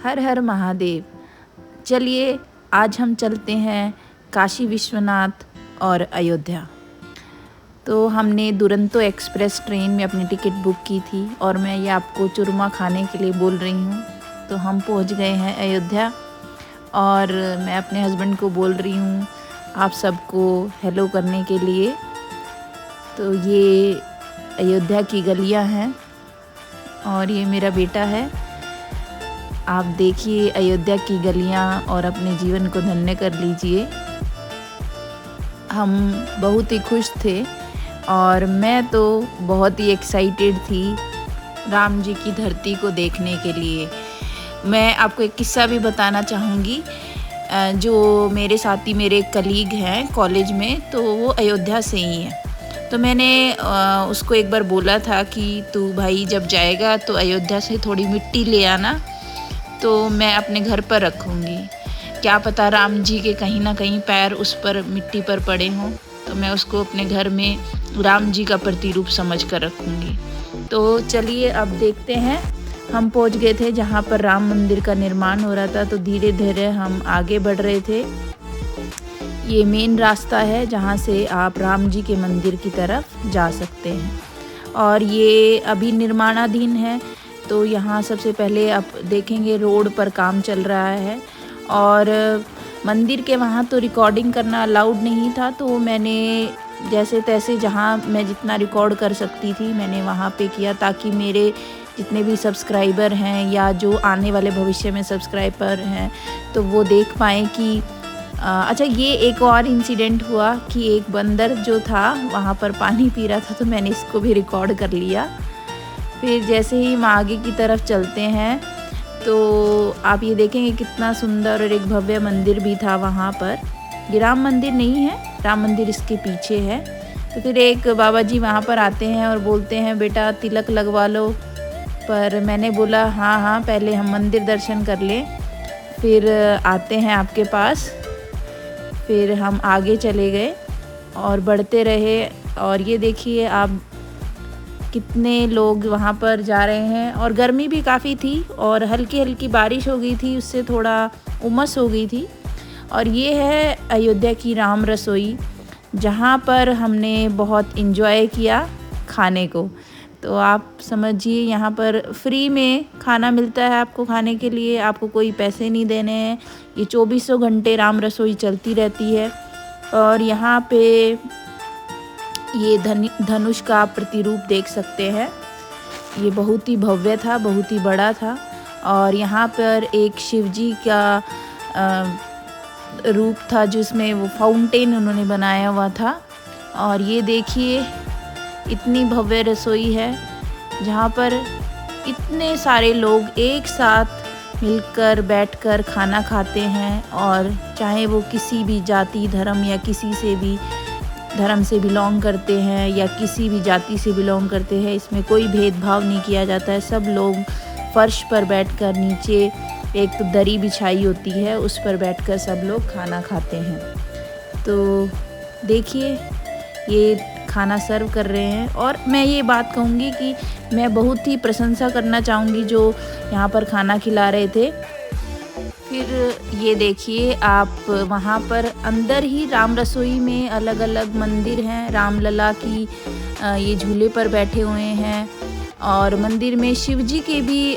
हर हर महादेव। चलिए आज हम चलते हैं काशी विश्वनाथ और अयोध्या। तो हमने दुरंतो एक्सप्रेस ट्रेन में अपनी टिकट बुक की थी और मैं ये आपको चूरमा खाने के लिए बोल रही हूँ। तो हम पहुँच गए हैं अयोध्या और मैं अपने हस्बैंड को बोल रही हूँ आप सबको हेलो करने के लिए। तो ये अयोध्या की गलियाँ हैं और ये मेरा बेटा है। आप देखिए अयोध्या की गलियाँ और अपने जीवन को धन्य कर लीजिए। हम बहुत ही खुश थे और मैं तो बहुत ही एक्साइटेड थी राम जी की धरती को देखने के लिए। मैं आपको एक किस्सा भी बताना चाहूँगी। जो मेरे साथी मेरे कलीग हैं कॉलेज में, तो वो अयोध्या से ही हैं। तो मैंने उसको एक बार बोला था कि तू भाई जब जाएगा तो अयोध्या से थोड़ी मिट्टी ले आना, तो मैं अपने घर पर रखूँगी। क्या पता राम जी के कहीं ना कहीं पैर उस पर मिट्टी पर पड़े हों, तो मैं उसको अपने घर में राम जी का प्रतिरूप समझ कर रखूँगी। तो चलिए अब देखते हैं। हम पहुँच गए थे जहाँ पर राम मंदिर का निर्माण हो रहा था। तो धीरे धीरे हम आगे बढ़ रहे थे। ये मेन रास्ता है जहाँ से आप राम जी के मंदिर की तरफ जा सकते हैं और ये अभी निर्माणाधीन है। तो यहाँ सबसे पहले आप देखेंगे रोड पर काम चल रहा है और मंदिर के वहाँ तो रिकॉर्डिंग करना अलाउड नहीं था। तो मैंने जैसे तैसे जहाँ मैं जितना रिकॉर्ड कर सकती थी मैंने वहाँ पे किया, ताकि मेरे जितने भी सब्सक्राइबर हैं या जो आने वाले भविष्य में सब्सक्राइबर हैं तो वो देख पाएँ कि अच्छा। ये एक और इंसिडेंट हुआ कि एक बंदर जो था वहाँ पर पानी पी रहा था, तो मैंने इसको भी रिकॉर्ड कर लिया। फिर जैसे ही हम आगे की तरफ चलते हैं तो आप ये देखेंगे कितना सुंदर और एक भव्य मंदिर भी था वहाँ पर। ये राम मंदिर नहीं है, राम मंदिर इसके पीछे है। तो फिर एक बाबा जी वहाँ पर आते हैं और बोलते हैं बेटा तिलक लगवा लो। पर मैंने बोला हाँ हाँ पहले हम मंदिर दर्शन कर लें, फिर आते हैं आपके पास। फिर हम आगे चले गए और बढ़ते रहे और ये देखिए आप कितने लोग वहाँ पर जा रहे हैं। और गर्मी भी काफ़ी थी और हल्की हल्की बारिश हो गई थी, उससे थोड़ा उमस हो गई थी। और ये है अयोध्या की राम रसोई, जहाँ पर हमने बहुत इन्जॉय किया खाने को। तो आप समझिए यहाँ पर फ्री में खाना मिलता है आपको खाने के लिए, आपको कोई पैसे नहीं देने हैं। ये 24 घंटे राम रसोई चलती रहती है। और यहाँ पे ये धनुष का प्रतिरूप देख सकते हैं। ये बहुत ही भव्य था, बहुत ही बड़ा था। और यहाँ पर एक शिवजी का रूप था जिसमें वो फाउंटेन उन्होंने बनाया हुआ था। और ये देखिए इतनी भव्य रसोई है जहाँ पर इतने सारे लोग एक साथ मिलकर बैठकर खाना खाते हैं। और चाहे वो किसी भी जाति धर्म या किसी से भी धर्म से बिलोंग करते हैं या किसी भी जाति से बिलोंग करते हैं, इसमें कोई भेदभाव नहीं किया जाता है। सब लोग फर्श पर बैठकर, नीचे एक तो दरी बिछाई होती है उस पर बैठकर सब लोग खाना खाते हैं। तो देखिए ये खाना सर्व कर रहे हैं। और मैं ये बात कहूँगी कि मैं बहुत ही प्रशंसा करना चाहूँगी जो यहाँ पर खाना खिला रहे थे। फिर ये देखिए आप वहाँ पर अंदर ही राम रसोई में अलग अलग मंदिर हैं। रामलला की ये झूले पर बैठे हुए हैं और मंदिर में शिव जी की भी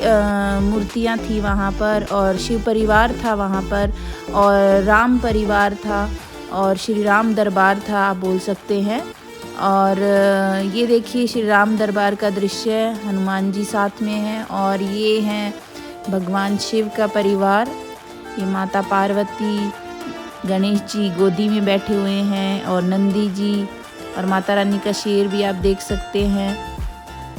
मूर्तियाँ थी वहाँ पर, और शिव परिवार था वहाँ पर, और राम परिवार था और श्री राम दरबार था आप बोल सकते हैं। और ये देखिए श्री राम दरबार का दृश्य, हनुमान जी साथ में हैं और ये हैं भगवान शिव का परिवार। ये माता पार्वती, गणेश जी गोदी में बैठे हुए हैं और नंदी जी और माता रानी का शेर भी आप देख सकते हैं।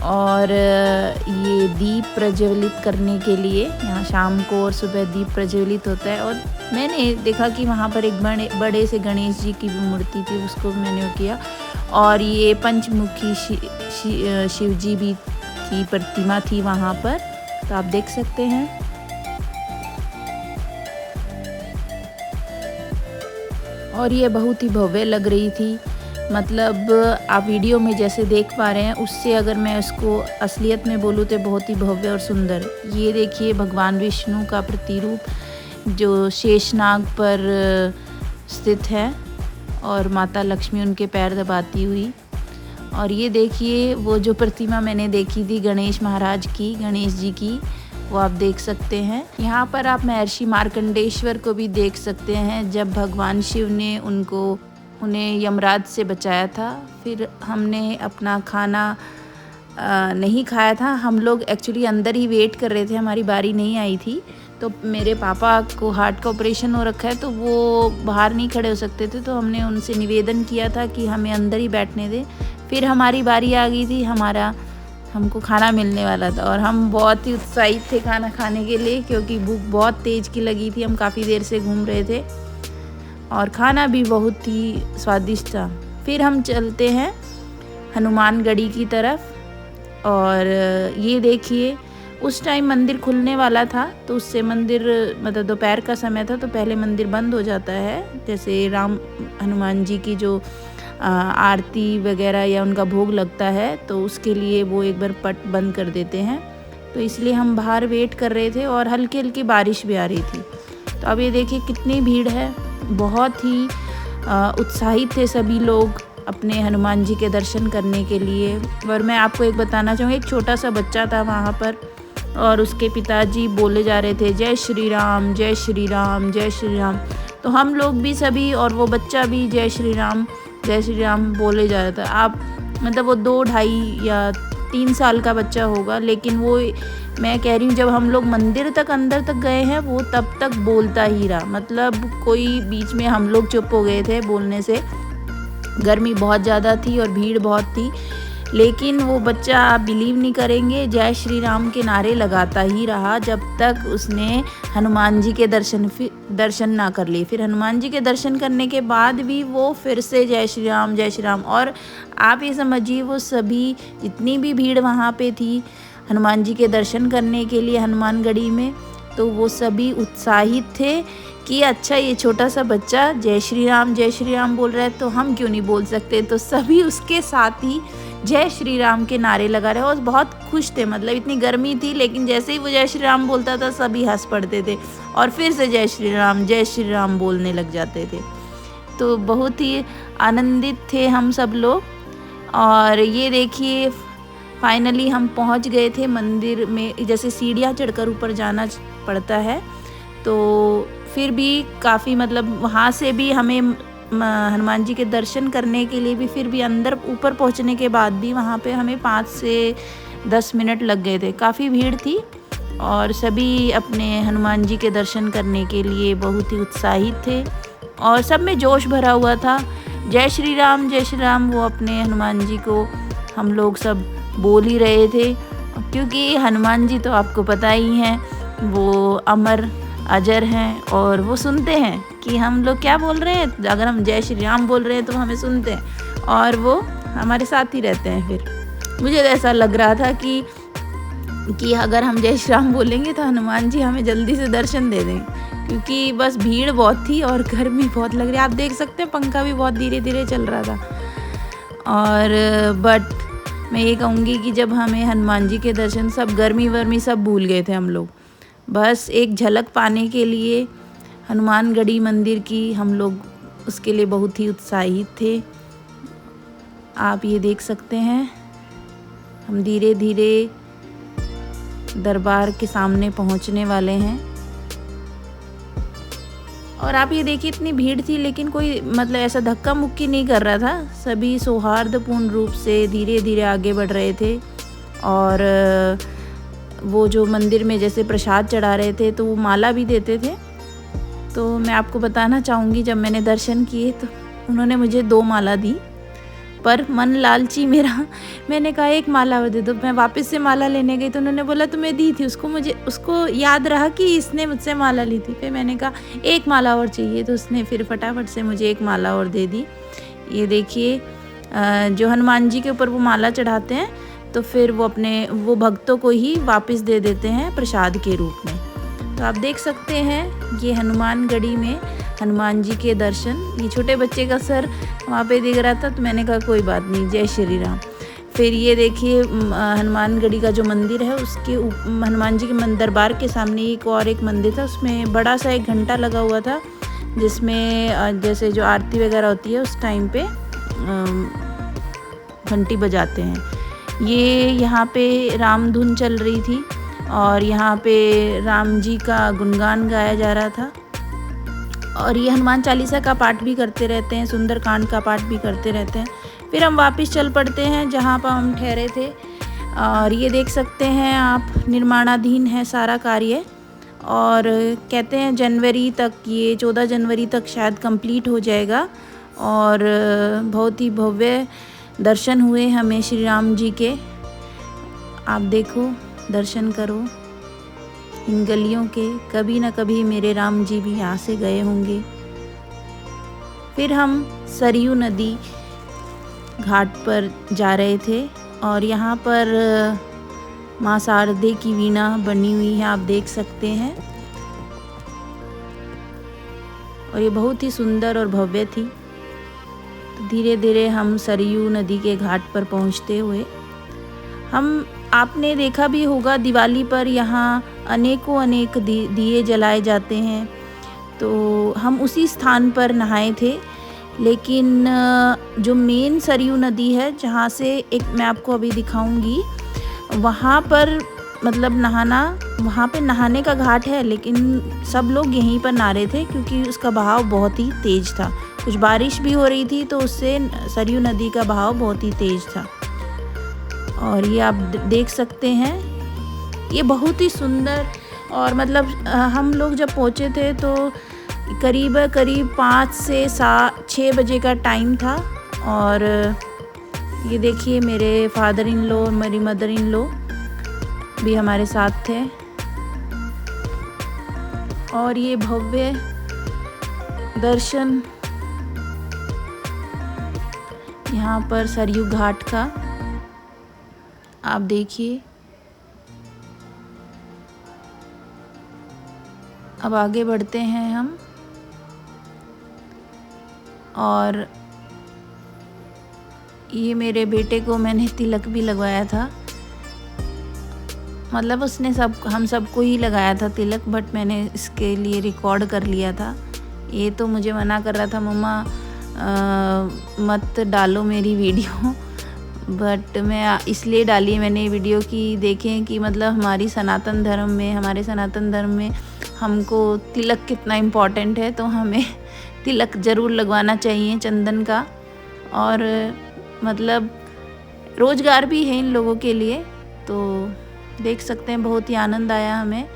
और ये दीप प्रज्वलित करने के लिए यहाँ शाम को और सुबह दीप प्रज्वलित होता है। और मैंने देखा कि वहाँ पर एक बड़े से गणेश जी की भी मूर्ति थी, उसको भी मैंने वो किया। और ये पंचमुखी शिव जी भी की प्रतिमा थी वहाँ पर, तो आप देख सकते हैं। और ये बहुत ही भव्य लग रही थी। मतलब आप वीडियो में जैसे देख पा रहे हैं उससे अगर मैं उसको असलियत में बोलूँ तो बहुत ही भव्य और सुंदर। ये देखिए भगवान विष्णु का प्रतिरूप जो शेषनाग पर स्थित है और माता लक्ष्मी उनके पैर दबाती हुई। और ये देखिए वो जो प्रतिमा मैंने देखी थी गणेश महाराज की, गणेश जी की, वो आप देख सकते हैं। यहाँ पर आप महर्षि मार्कंडेश्वर को भी देख सकते हैं जब भगवान शिव ने उन्हें यमराज से बचाया था। फिर हमने अपना खाना नहीं खाया था, हम लोग एक्चुअली अंदर ही वेट कर रहे थे, हमारी बारी नहीं आई थी। तो मेरे पापा को हार्ट का ऑपरेशन हो रखा है तो वो बाहर नहीं खड़े हो सकते थे, तो हमने उनसे निवेदन किया था कि हमें अंदर ही बैठने दें। फिर हमारी बारी आ गई थी, हमको खाना मिलने वाला था और हम बहुत ही उत्साहित थे खाना खाने के लिए, क्योंकि भूख बहुत तेज़ की लगी थी। हम काफ़ी देर से घूम रहे थे और खाना भी बहुत ही स्वादिष्ट था। फिर हम चलते हैं हनुमानगढ़ी की तरफ। और ये देखिए उस टाइम मंदिर खुलने वाला था, तो उससे मंदिर मतलब दोपहर का समय था तो पहले मंदिर बंद हो जाता है। जैसे हनुमान जी की जो आरती वगैरह या उनका भोग लगता है तो उसके लिए वो एक बार पट बंद कर देते हैं। तो इसलिए हम बाहर वेट कर रहे थे और हल्की हल्की बारिश भी आ रही थी। तो अब ये देखिए कितनी भीड़ है, बहुत ही उत्साहित थे सभी लोग अपने हनुमान जी के दर्शन करने के लिए। और मैं आपको एक बताना चाहूँगी, एक छोटा सा बच्चा था वहाँ पर और उसके पिताजी बोले जा रहे थे जय श्री राम जय श्री राम जय श्री राम। तो हम लोग भी सभी और वो बच्चा भी जय श्री राम बोले जा रहा था। आप मतलब वो 2, 2.5 या 3 साल का बच्चा होगा, लेकिन वो मैं कह रही हूँ जब हम लोग मंदिर तक अंदर तक गए हैं वो तब तक बोलता ही रहा। मतलब कोई बीच में हम लोग चुप हो गए थे बोलने से, गर्मी बहुत ज़्यादा थी और भीड़ बहुत थी, लेकिन वो बच्चा आप बिलीव नहीं करेंगे जय श्री राम के नारे लगाता ही रहा जब तक उसने हनुमान जी के दर्शन ना कर लिए। फिर हनुमान जी के दर्शन करने के बाद भी वो फिर से जय श्री राम। और आप ये समझिए वो सभी जितनी भी भीड़ वहाँ पे थी हनुमान जी के दर्शन करने के लिए हनुमानगढ़ी में, तो वो सभी उत्साहित थे कि अच्छा ये छोटा सा बच्चा जय श्री राम बोल रहा है तो हम क्यों नहीं बोल सकते। तो सभी उसके साथ ही जय श्री राम के नारे लगा रहे और बहुत खुश थे। मतलब इतनी गर्मी थी लेकिन जैसे ही वो जय श्री राम बोलता था सभी हंस पड़ते थे और फिर से जय श्री राम बोलने लग जाते थे। तो बहुत ही आनंदित थे हम सब लोग। और ये देखिए फाइनली हम पहुंच गए थे मंदिर में। जैसे सीढ़ियाँ चढ़कर ऊपर जाना पड़ता है, तो फिर भी काफ़ी मतलब वहाँ से भी हमें हनुमान जी के दर्शन करने के लिए भी फिर भी अंदर ऊपर पहुँचने के बाद भी वहाँ पे हमें 5 से 10 मिनट लग गए थे। काफ़ी भीड़ थी और सभी अपने हनुमान जी के दर्शन करने के लिए बहुत ही उत्साहित थे और सब में जोश भरा हुआ था। जय श्री राम वो अपने हनुमान जी को हम लोग सब बोल ही रहे थे, क्योंकि हनुमान जी तो आपको पता ही हैं वो अमर अजर हैं और वो सुनते हैं कि हम लोग क्या बोल रहे हैं। अगर हम जय श्री राम बोल रहे हैं तो हमें सुनते हैं और वो हमारे साथ ही रहते हैं। फिर मुझे तो ऐसा लग रहा था कि अगर हम जय श्री राम बोलेंगे तो हनुमान जी हमें जल्दी से दर्शन दे दें, क्योंकि बस भीड़ बहुत थी और गर्मी बहुत लग रही है। आप देख सकते हैं पंखा भी बहुत धीरे धीरे चल रहा था। और बट मैं ये कहूँगी कि जब हमें हनुमान जी के दर्शन सब गर्मी वर्मी सब भूल गए थे हम लोग, बस एक झलक पाने के लिए हनुमानगढ़ी मंदिर की हम लोग उसके लिए बहुत ही उत्साहित थे। आप ये देख सकते हैं हम धीरे धीरे दरबार के सामने पहुंचने वाले हैं। और आप ये देखिए इतनी भीड़ थी लेकिन कोई मतलब ऐसा धक्का मुक्की नहीं कर रहा था, सभी सौहार्दपूर्ण रूप से धीरे धीरे आगे बढ़ रहे थे। और वो जो मंदिर में जैसे प्रसाद चढ़ा रहे थे तो वो माला भी देते थे। तो मैं आपको बताना चाहूँगी जब मैंने दर्शन किए तो उन्होंने मुझे 2 माला दी, पर मन लालची मेरा, मैंने कहा 1 माला दे दो। मैं वापस से माला लेने गई तो उन्होंने बोला तुम्हें दी थी, उसको याद रहा कि इसने मुझसे माला ली थी। फिर मैंने कहा 1 माला और चाहिए, तो उसने फिर फटाफट से मुझे 1 माला और दे दी। ये देखिए जो हनुमान जी के ऊपर वो माला चढ़ाते हैं तो फिर वो भक्तों को ही वापस दे देते हैं प्रसाद के रूप में। तो आप देख सकते हैं ये हनुमानगढ़ी में हनुमान जी के दर्शन। ये छोटे बच्चे का सर वहाँ पे दिख रहा था, तो मैंने कहा कोई बात नहीं, जय श्री राम। फिर ये देखिए हनुमानगढ़ी का जो मंदिर है, उसके हनुमान जी के दरबार के सामने एक मंदिर था, उसमें बड़ा सा एक घंटा लगा हुआ था, जिसमें जैसे जो आरती वगैरह होती है उस टाइम पे घंटी बजाते हैं। ये यहाँ पे राम धुन चल रही थी और यहाँ पे राम जी का गुणगान गाया जा रहा था। और ये हनुमान चालीसा का पाठ भी करते रहते हैं, सुंदरकांड का पाठ भी करते रहते हैं। फिर हम वापस चल पड़ते हैं जहाँ पर हम ठहरे थे। और ये देख सकते हैं आप, निर्माणाधीन है सारा कार्य, और कहते हैं जनवरी तक, ये 14 जनवरी तक शायद कंप्लीट हो जाएगा। और बहुत ही भव्य दर्शन हुए हमें श्री राम जी के। आप देखो, दर्शन करो इन गलियों के, कभी ना कभी मेरे राम जी भी यहाँ से गए होंगे। फिर हम सरयू नदी घाट पर जा रहे थे और यहाँ पर माँ शारदे की वीणा बनी हुई है, आप देख सकते हैं। और ये बहुत ही सुंदर और भव्य थी। तो धीरे धीरे हम सरयू नदी के घाट पर पहुँचते हुए आपने देखा भी होगा, दिवाली पर यहाँ अनेक दिए जलाए जाते हैं। तो हम उसी स्थान पर नहाए थे, लेकिन जो मेन सरयू नदी है, जहाँ से एक मैं आपको अभी दिखाऊंगी, वहाँ पर मतलब वहाँ पे नहाने का घाट है, लेकिन सब लोग यहीं पर नहा रहे थे क्योंकि उसका बहाव बहुत ही तेज़ था। कुछ बारिश भी हो रही थी, तो उससे सरयू नदी का बहाव बहुत ही तेज़ था। और ये आप देख सकते हैं, ये बहुत ही सुंदर। और मतलब हम लोग जब पहुँचे थे तो करीब 5 से 6 बजे का टाइम था। और ये देखिए मेरे फादर इन लॉ और मेरी मदर इन लॉ भी हमारे साथ थे। और ये भव्य दर्शन यहाँ पर सरयू घाट का आप देखिए। अब आगे बढ़ते हैं हम, और ये मेरे बेटे को मैंने तिलक भी लगवाया था। मतलब उसने हम सबको ही लगाया था तिलक, बट मैंने इसके लिए रिकॉर्ड कर लिया था। ये तो मुझे मना कर रहा था, मम्मा मत डालो मेरी वीडियो, बट मैं इसलिए डाली मैंने वीडियो की देखें कि मतलब हमारे सनातन धर्म में हमको तिलक कितना इम्पॉर्टेंट है। तो हमें तिलक ज़रूर लगवाना चाहिए चंदन का। और मतलब रोज़गार भी है इन लोगों के लिए। तो देख सकते हैं, बहुत ही आनंद आया हमें।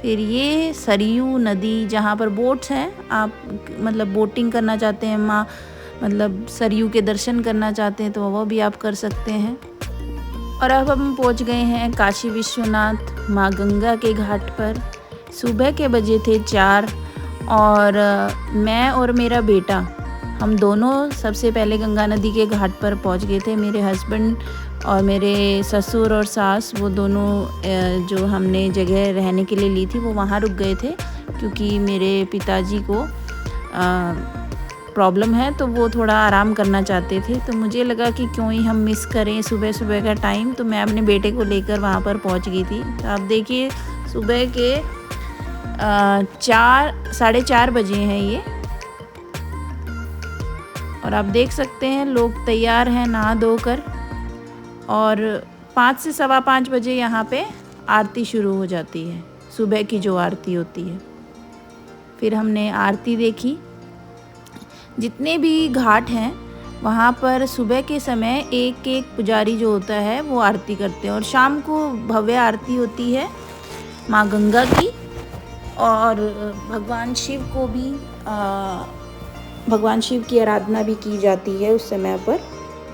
फिर ये सरयू नदी जहाँ पर बोट्स हैं, आप मतलब बोटिंग करना चाहते हैं, मतलब सरयू के दर्शन करना चाहते हैं, तो वो भी आप कर सकते हैं। और अब हम पहुँच गए हैं काशी विश्वनाथ माँ गंगा के घाट पर। सुबह के बजे थे 4, और मैं और मेरा बेटा हम दोनों सबसे पहले गंगा नदी के घाट पर पहुंच गए थे। मेरे हस्बैंड और मेरे ससुर और सास, वो दोनों जो हमने जगह रहने के लिए ली थी, वो वहाँ रुक गए थे क्योंकि मेरे पिताजी को प्रॉब्लम है, तो वो थोड़ा आराम करना चाहते थे। तो मुझे लगा कि क्यों ही हम मिस करें सुबह सुबह का टाइम, तो मैं अपने बेटे को लेकर वहाँ पर पहुँच गई थी। तो आप देखिए, सुबह के 4-4:30 बजे हैं ये। और आप देख सकते हैं लोग तैयार हैं नहा धोकर, और 5 से 5:15 बजे यहाँ पे आरती शुरू हो जाती है, सुबह की जो आरती होती है। फिर हमने आरती देखी। जितने भी घाट हैं वहाँ पर सुबह के समय एक एक पुजारी जो होता है वो आरती करते हैं, और शाम को भव्य आरती होती है माँ गंगा की। और भगवान शिव को भी भगवान शिव की आराधना भी की जाती है उस समय पर।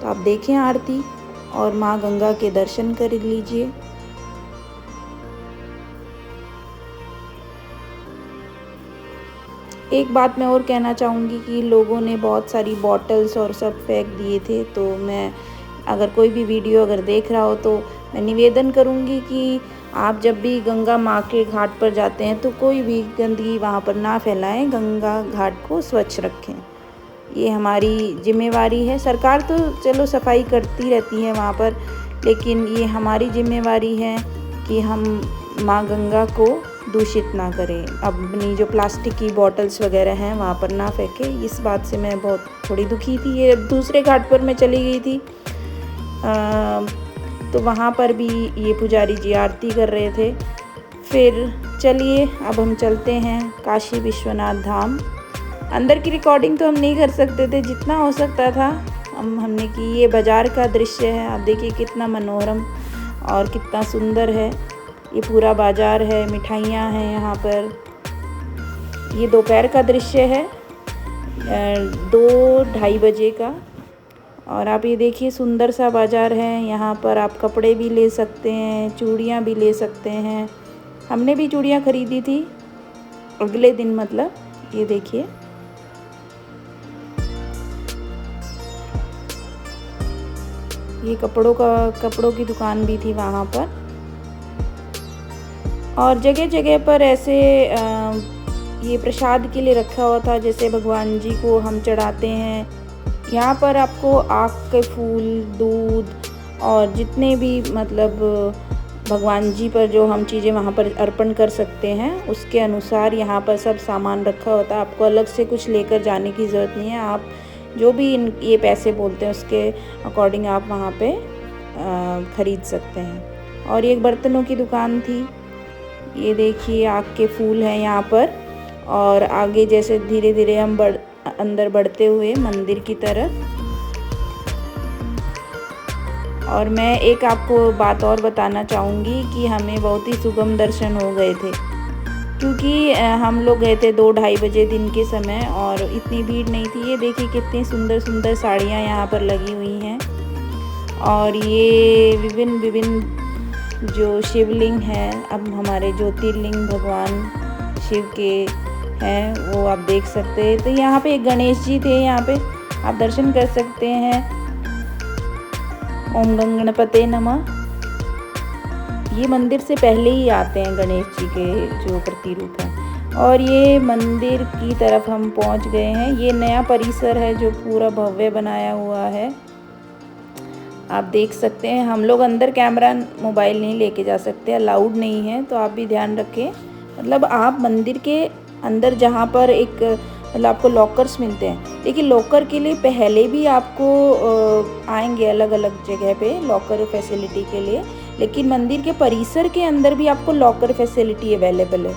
तो आप देखें आरती और माँ गंगा के दर्शन कर लीजिए। एक बात मैं और कहना चाहूँगी कि लोगों ने बहुत सारी बॉटल्स और सब फेंक दिए थे। तो मैं अगर कोई भी वीडियो अगर देख रहा हो तो मैं निवेदन करूँगी कि आप जब भी गंगा माँ के घाट पर जाते हैं तो कोई भी गंदगी वहाँ पर ना फैलाएं, गंगा घाट को स्वच्छ रखें। ये हमारी जिम्मेवारी है। सरकार तो चलो सफाई करती रहती है वहाँ पर, लेकिन ये हमारी जिम्मेवारी है कि हम माँ गंगा को दूषित ना करें। अपनी जो प्लास्टिक की बॉटल्स वगैरह हैं वहाँ पर ना फेंकें। इस बात से मैं बहुत थोड़ी दुखी थी। ये दूसरे घाट पर मैं चली गई थी तो वहाँ पर भी ये पुजारी जी आरती कर रहे थे। फिर चलिए अब हम चलते हैं काशी विश्वनाथ धाम। अंदर की रिकॉर्डिंग तो हम नहीं कर सकते थे, जितना हो सकता था हमने की। ये बाज़ार का दृश्य है, आप देखिए कितना मनोरम और कितना सुंदर है। ये पूरा बाज़ार है, मिठाइयाँ हैं यहाँ पर। ये दोपहर का दृश्य है, 2-2:30 बजे का। और आप ये देखिए सुंदर सा बाज़ार है। यहाँ पर आप कपड़े भी ले सकते हैं, चूड़ियाँ भी ले सकते हैं। हमने भी चूड़ियाँ खरीदी थी अगले दिन, मतलब ये देखिए। ये कपड़ों की दुकान भी थी वहाँ पर। और जगह जगह पर ऐसे ये प्रसाद के लिए रखा हुआ था, जैसे भगवान जी को हम चढ़ाते हैं। यहाँ पर आपको आक के फूल, दूध और जितने भी मतलब भगवान जी पर जो हम चीज़ें वहाँ पर अर्पण कर सकते हैं, उसके अनुसार यहाँ पर सब सामान रखा होता है। आपको अलग से कुछ लेकर जाने की ज़रूरत नहीं है। आप जो भी ये पैसे बोलते हैं उसके अकॉर्डिंग आप वहाँ पे ख़रीद सकते हैं। और एक बर्तनों की दुकान थी। ये देखिए आक के फूल हैं यहाँ पर। और आगे जैसे धीरे धीरे हम अंदर बढ़ते हुए मंदिर की तरफ। और मैं एक आपको बात और बताना चाहूँगी कि हमें बहुत ही सुगम दर्शन हो गए थे, क्योंकि हम लोग गए थे 2-2:30 बजे दिन के समय और इतनी भीड़ नहीं थी। ये देखिए कितनी सुंदर सुंदर साड़ियाँ यहाँ पर लगी हुई हैं। और ये विभिन्न विभिन्न जो शिवलिंग हैं, अब हमारे ज्योतिर्लिंग भगवान शिव के हैं, वो आप देख सकते हैं। तो यहाँ पे एक गणेश जी थे, यहाँ पे आप दर्शन कर सकते हैं। ओम गणपते नमः। ये मंदिर से पहले ही आते हैं गणेश जी के जो प्रतिरूप हैं। और ये मंदिर की तरफ हम पहुँच गए हैं। ये नया परिसर है जो पूरा भव्य बनाया हुआ है, आप देख सकते हैं। हम लोग अंदर कैमरा मोबाइल नहीं लेके जा सकते, अलाउड नहीं है, तो आप भी ध्यान रखें। मतलब आप मंदिर के अंदर जहाँ पर एक मतलब आपको लॉकर्स मिलते हैं, लेकिन लॉकर के लिए पहले भी आपको आएंगे अलग अलग जगह पे लॉकर फैसिलिटी के लिए, लेकिन मंदिर के परिसर के अंदर भी आपको लॉकर फैसिलिटी अवेलेबल है।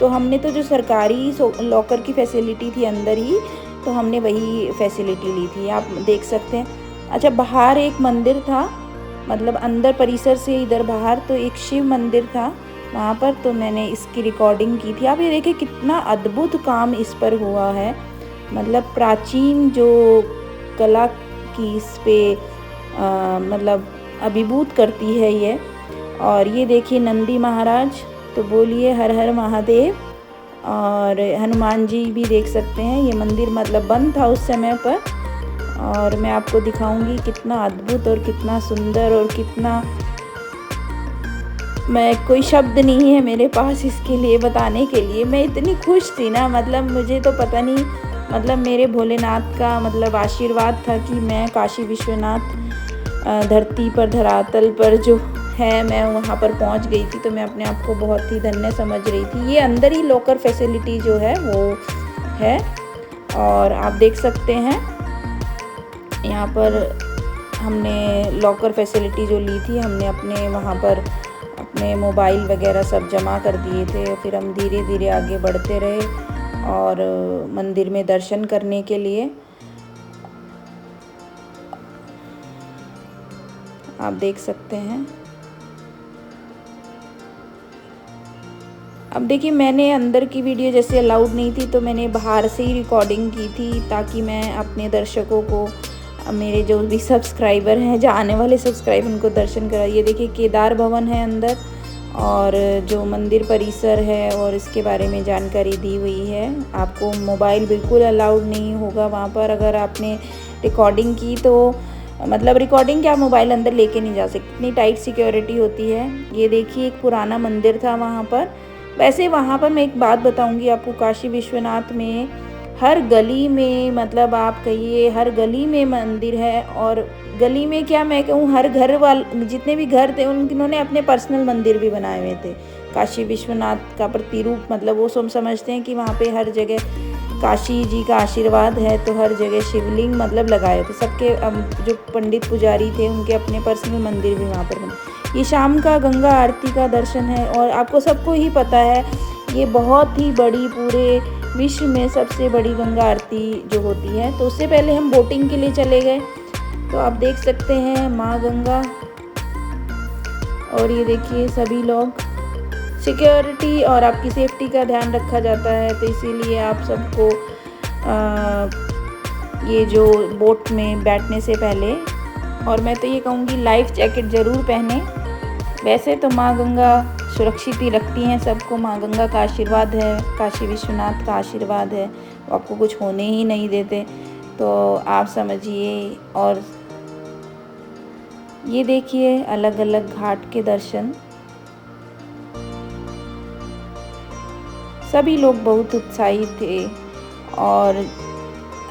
तो हमने तो जो सरकारी लॉकर की फैसिलिटी थी अंदर ही, तो हमने वही फैसिलिटी ली थी, आप देख सकते हैं। अच्छा, बाहर एक मंदिर था, मतलब अंदर परिसर से इधर बाहर तो एक शिव मंदिर था वहाँ पर, तो मैंने इसकी रिकॉर्डिंग की थी। आप ये देखिए कितना अद्भुत काम इस पर हुआ है। मतलब प्राचीन जो कला की इस पे मतलब अभिभूत करती है ये। और ये देखिए नंदी महाराज, तो बोलिए हर हर महादेव। और हनुमान जी भी देख सकते हैं। ये मंदिर मतलब बंद था उस समय पर, और मैं आपको दिखाऊंगी कितना अद्भुत और कितना सुंदर और कितना, मैं कोई शब्द नहीं है मेरे पास इसके लिए बताने के लिए। मैं इतनी खुश थी ना, मतलब मुझे तो पता नहीं, मतलब मेरे भोलेनाथ का मतलब आशीर्वाद था कि मैं काशी विश्वनाथ धरती पर, धरातल पर जो है, मैं वहाँ पर पहुँच गई थी। तो मैं अपने आप को बहुत ही धन्य समझ रही थी। ये अंदर ही लॉकर फैसिलिटी जो है वो है, और आप देख सकते हैं यहाँ पर हमने लॉकर फैसिलिटी जो ली थी, हमने अपने वहाँ पर अपने मोबाइल वगैरह सब जमा कर दिए थे। फिर हम धीरे धीरे आगे बढ़ते रहे और मंदिर में दर्शन करने के लिए। आप देख सकते हैं। अब देखिए, मैंने अंदर की वीडियो जैसे अलाउड नहीं थी, तो मैंने बाहर से ही रिकॉर्डिंग की थी, ताकि मैं अपने दर्शकों को, मेरे जो भी सब्सक्राइबर हैं, जो आने वाले सब्सक्राइबर, उनको दर्शन करा। ये देखिए केदार भवन है अंदर, और जो मंदिर परिसर है और इसके बारे में जानकारी दी हुई है। आपको मोबाइल बिल्कुल अलाउड नहीं होगा वहाँ पर। अगर आपने रिकॉर्डिंग की तो मतलब रिकॉर्डिंग क्या, मोबाइल अंदर लेके नहीं जा सकते। कितनी टाइट सिक्योरिटी होती है। ये देखिए एक पुराना मंदिर था वहाँ पर। वैसे वहाँ पर मैं एक बात बताऊँगी आपको, काशी विश्वनाथ में हर गली में, मतलब आप कहिए हर गली में मंदिर है। और गली में क्या मैं कहूँ, हर घर जितने भी घर थे उन्होंने अपने पर्सनल मंदिर भी बनाए हुए थे। काशी विश्वनाथ का प्रतिरूप, मतलब वो सब समझते हैं कि वहाँ पे हर जगह काशी जी का आशीर्वाद है, तो हर जगह शिवलिंग मतलब लगाए थे। सबके जो पंडित पुजारी थे उनके अपने पर्सनल मंदिर भी वहाँ पर बने। ये शाम का गंगा आरती का दर्शन है, और आपको सबको ही पता है ये बहुत ही बड़ी, पूरे विश्व में सबसे बड़ी गंगा आरती जो होती है। तो उससे पहले हम बोटिंग के लिए चले गए। तो आप देख सकते हैं माँ गंगा, और ये देखिए सभी लोग, सिक्योरिटी और आपकी सेफ्टी का ध्यान रखा जाता है, तो इसीलिए आप सबको ये जो बोट में बैठने से पहले, और मैं तो ये कहूँगी लाइफ जैकेट ज़रूर पहने। वैसे तो माँ गंगा सुरक्षित ही रखती हैं सबको, माँ गंगा का आशीर्वाद है, काशी विश्वनाथ का आशीर्वाद है, वो आपको कुछ होने ही नहीं देते, तो आप समझिए। और ये देखिए अलग अलग घाट के दर्शन, सभी लोग बहुत उत्साहित थे। और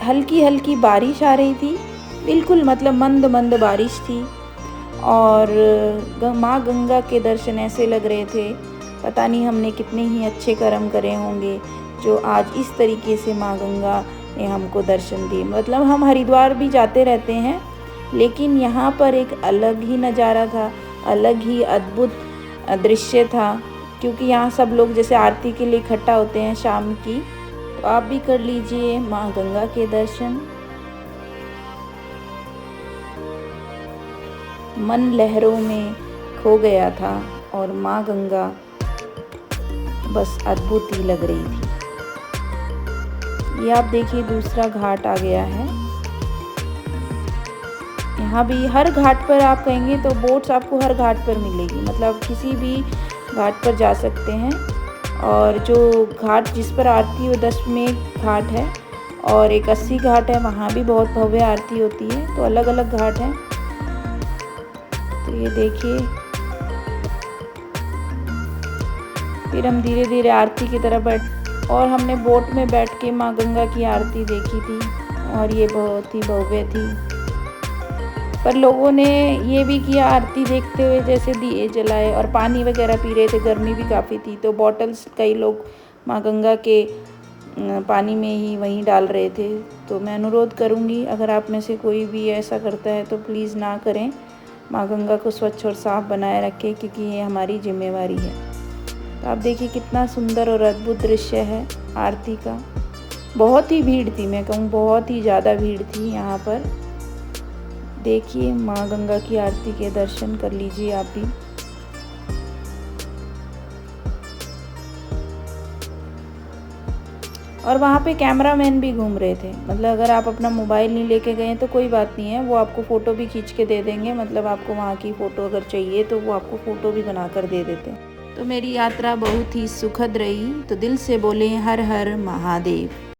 हल्की हल्की बारिश आ रही थी, बिल्कुल मतलब मंद मंद बारिश थी। और माँ गंगा के दर्शन ऐसे लग रहे थे, पता नहीं हमने कितने ही अच्छे कर्म करे होंगे जो आज इस तरीके से माँ गंगा ने हमको दर्शन दिए। मतलब हम हरिद्वार भी जाते रहते हैं, लेकिन यहाँ पर एक अलग ही नज़ारा था, अलग ही अद्भुत दृश्य था, क्योंकि यहाँ सब लोग जैसे आरती के लिए इकट्ठा होते हैं शाम की। तो आप भी कर लीजिए माँ गंगा के दर्शन। मन लहरों में खो गया था, और माँ गंगा बस अद्भुत ही लग रही थी। ये आप देखिए दूसरा घाट आ गया है। यहाँ भी हर घाट पर आप कहेंगे तो बोट्स आपको हर घाट पर मिलेगी, मतलब किसी भी घाट पर जा सकते हैं। और जो घाट जिस पर आरती है वो 10वें घाट है, और एक 80 घाट है, वहाँ भी बहुत भव्य आरती होती है। तो अलग अलग घाट हैं। तो ये देखिए फिर हम धीरे धीरे आरती की तरफ और हमने बोट में बैठ के माँ गंगा की आरती देखी थी, और ये बहुत ही भव्य थी। पर लोगों ने ये भी किया आरती देखते हुए, जैसे दिए जलाए और पानी वगैरह पी रहे थे, गर्मी भी काफ़ी थी, तो बॉटल्स कई लोग माँ गंगा के पानी में ही वहीं डाल रहे थे। तो मैं अनुरोध करूँगी, अगर आप में से कोई भी ऐसा करता है तो प्लीज़ ना करें, माँ गंगा को स्वच्छ और साफ बनाए रखें, क्योंकि ये हमारी जिम्मेवारी है। तो आप देखिए कितना सुंदर और अद्भुत दृश्य है आरती का। बहुत ही भीड़ थी, मैं कहूँ बहुत ही ज़्यादा भीड़ थी यहाँ पर। देखिए माँ गंगा की आरती के दर्शन कर लीजिए आप भी। और वहाँ पे कैमरामैन भी घूम रहे थे, मतलब अगर आप अपना मोबाइल नहीं लेके गए तो कोई बात नहीं है, वो आपको फ़ोटो भी खींच के दे देंगे। मतलब आपको वहाँ की फ़ोटो अगर चाहिए तो वो आपको फ़ोटो भी बना कर दे देते हैं। तो मेरी यात्रा बहुत ही सुखद रही। तो दिल से बोले हर हर महादेव।